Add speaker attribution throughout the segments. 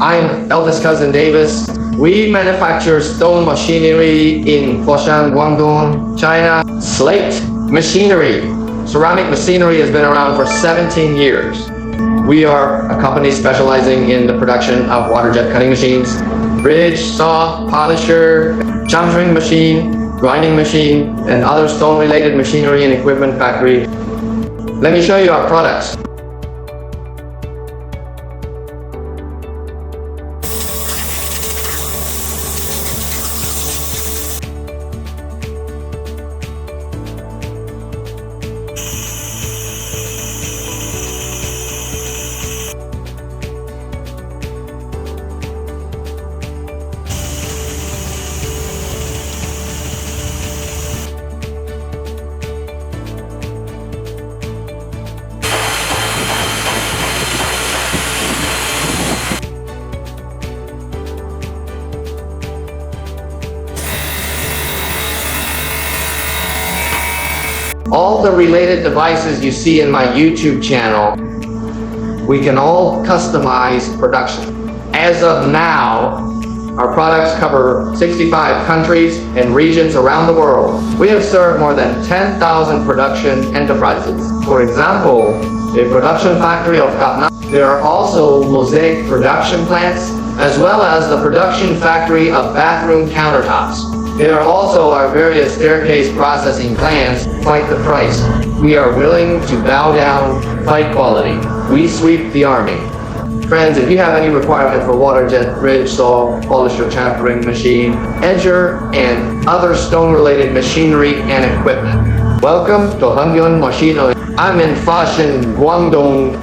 Speaker 1: I'm eldest cousin Davis. We manufacture stone machinery in Foshan, Guangdong, China. Slate machinery. Ceramic machinery has been around for 17 years. We are a company specializing in the production of waterjet cutting machines, BridgeSaw, polisher, chamfering machine, grinding machine, and other stone-related machinery and equipment factory. Let me show you our products. All the related devices you see in my YouTube channel, we can all customize production. As of now, our products cover 65 countries and regions around the world. We have served more than 10,000 production enterprises. For example, a production factory of Guangdong. There are also mosaic production plants, as well as the production factory of bathroom countertops. There are also our various staircase processing plants. Fight the price. We are willing to bow down, fight quality. We sweep the army. Friends, if you have any requirement for waterjet, BridgeSaw, polisher chamfering machine, edger, and other stone-related machinery and equipment, welcome to Hoyun Multifunctional. I'm in Foshan, Guangdong.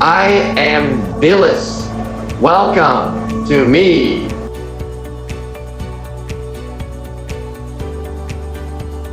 Speaker 1: I am Billis. Welcome to me.